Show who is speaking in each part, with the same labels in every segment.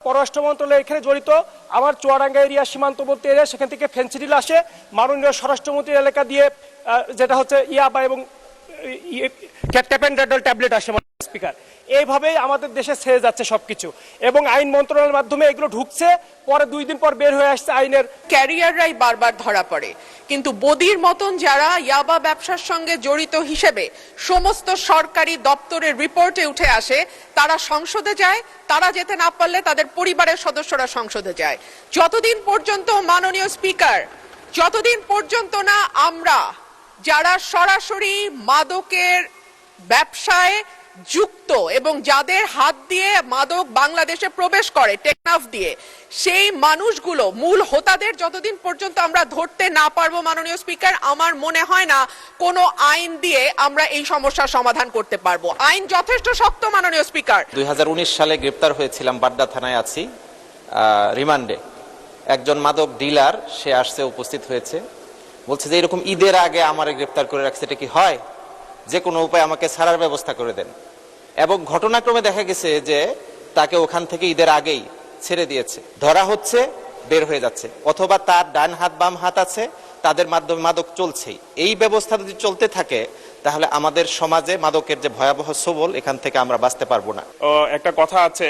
Speaker 1: পররাষ্ট্র মন্ত্রণালয় এখানে জড়িত। আমার চুয়াডাঙ্গা এরিয়া সীমান্তবর্তী এরিয়া, সেখান থেকে ফেন্সিডিল আসে মাননীয় স্বরাষ্ট্রমন্ত্রীর এলাকা দিয়ে, যেটা হচ্ছে ইয়াবা এবং ক্যাপটেপেন্ডাডল ট্যাবলেট আসে স্পিকার। এইভাবেই আমাদের দেশে ছেড়ে যাচ্ছে সবকিছু, এবং আইন মন্ত্রণালয়ের মাধ্যমে এগুলো ঢুকছে, পরে 2 দিন পর বের হয়ে আসছে আইনের।
Speaker 2: ক্যারিয়াররাই বারবার ধরা পড়ে, কিন্তু বদির মতন যারা ইয়াবা ব্যবসার সঙ্গে জড়িত হিসেবে সমস্ত সরকারি দপ্তরের রিপোর্টে উঠে আসে, তারা সংসদে যায়। তারা যেতে না পারলে তাদের পরিবারের সদস্যরা সংসদে যায়। যতদিন পর্যন্ত মাননীয় স্পিকার, যতদিন পর্যন্ত না আমরা যারা সরাসরি মাদকের ব্যবসায় যুক্ত এবং যাদের হাত দিয়ে মাদক বাংলাদেশে প্রবেশ করে টেকনাফ দিয়ে, সেই মানুষগুলো মূল হোতাদের যতদিন পর্যন্ত আমরা ধরতে না পারবো মাননীয় স্পিকার, আমার মনে হয় না কোনো আইন দিয়ে আমরা এই সমস্যার সমাধান করতে পারবো। আইন যথেষ্ট শক্ত মাননীয় স্পিকার।
Speaker 3: 2019 সালে গ্রেপ্তার হয়েছিলাম, বাড্ডা থানায় আছি রিমান্ডে। একজন মাদক ডিলার সে আসছে, উপস্থিত হয়েছে, বলছে যে এরকম ঈদের আগে আমারে গ্রেপ্তার করে রাখছে, এটা কি হয়? যে কোনো উপায় আমাকে ছাড়ার ব্যবস্থা করে দেন। এবং ঘটনাক্রমে দেখা গেছে যে তাকে ওখান থেকে ঈদের আগেই ছেড়ে দিয়েছে। ধরা হচ্ছে, বের হয়ে যাচ্ছে, অথবা তার ডান হাত বাম হাত আছে, তাদের মাধ্যমে মাদক চলছেই। এই ব্যবস্থা যদি চলতে থাকে তাহলে আমাদের সমাজে মাদকের যে ভয়াবহ সবল, এখান থেকে আমরা বাঁচতে পারবো না।
Speaker 4: একটা কথা আছে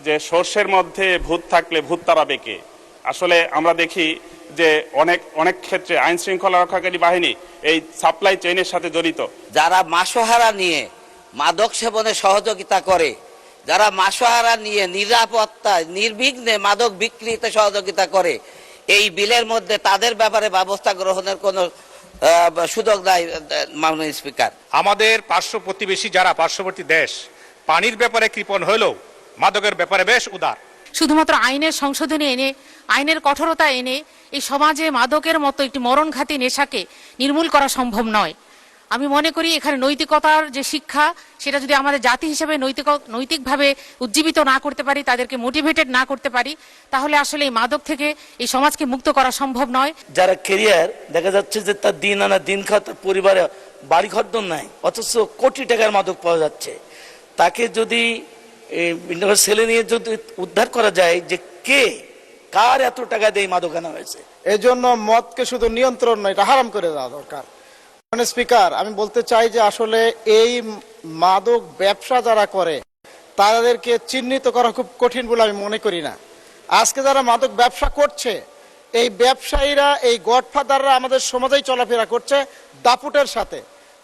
Speaker 4: যে সর্ষের মধ্যে ভূত থাকলে ভূত তাড়াবে কে। আসলে আমরা দেখি যে অনেক ক্ষেত্রে আইন শৃঙ্খলা রক্ষাকারী বাহিনী এই সাপ্লাই চেইনের সাথে জড়িত।
Speaker 5: যারা মাসোহারা নিয়ে মাদক সেবনে সহযোগিতা করে, যারা মাসোহারা নিয়ে নিরাপত্তায় নির্বিঘ্নে মাদক বিক্রিতে সহযোগিতা করে, এই বিলের মধ্যে তাদের ব্যাপারে ব্যবস্থা গ্রহণের কোনো সুযোগ নাই মাননীয় স্পিকার।
Speaker 6: আমাদের পার্শ্ব প্রতিবেশী যারা পার্শ্ববর্তী দেশ পানির ব্যাপারে কৃপণ হলেও মাদকের ব্যাপারে বেশ উদার।
Speaker 7: শুধুমাত্র আইনের সংশোধনী এনে, আইনের কঠোরতা এনে এই সমাজে মাদকের মতো একটি মরণঘাতী নেশাকে নির্মূল করা সম্ভব নয়। আমি মনে করি এখানে নৈতিকতার যে শিক্ষা, সেটা যদি আমাদের জাতি হিসেবে নৈতিকভাবে উজ্জীবিত না করতে পারি, তাদেরকে মোটিভেটেড না করতে পারি, তাহলে আসলে এই মাদক থেকে এই সমাজকে মুক্ত করা সম্ভব নয়।
Speaker 8: যারা কেরিয়ার, দেখা যাচ্ছে যে তার দিন আনা দিন খাওয়া, তার পরিবারে বাড়ি ঘরদোর নাই, অথচ কোটি টাকার মাদক পাওয়া যাচ্ছে। তাকে যদি ছেলে নিয়ে যদি উদ্ধার করা যায় যে কে কার এত টাকা দিয়ে মাদক আনা হয়েছে।
Speaker 1: এই জন্য মদকে শুধু নিয়ন্ত্রণ নয়, এটা হারাম করে দেওয়া দরকার। স্পিকার, আমি বলতে চাই যে আসলে এই মাদক ব্যবসা যারা করে তাদেরকে চিহ্নিত করা খুব কঠিন বলে আমি মনে করি না। আজকে যারা মাদক ব্যবসা করছে, এই ব্যবসায়ীরা, এই গডফাদাররা আমাদের সমাজেই চলাফেরা করছে দাপুটের সাথে।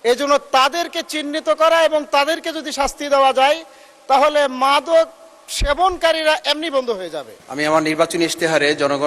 Speaker 1: এই জন্য তাদেরকে চিহ্নিত করা এবং তাদেরকে যদি শাস্তি দেওয়া যায়, তাহলে মাদক সেবনকারীরা এমনি বন্ধ হয়ে যাবে।
Speaker 9: আমি আমার নির্বাচনী ইশতেহারে জনগণ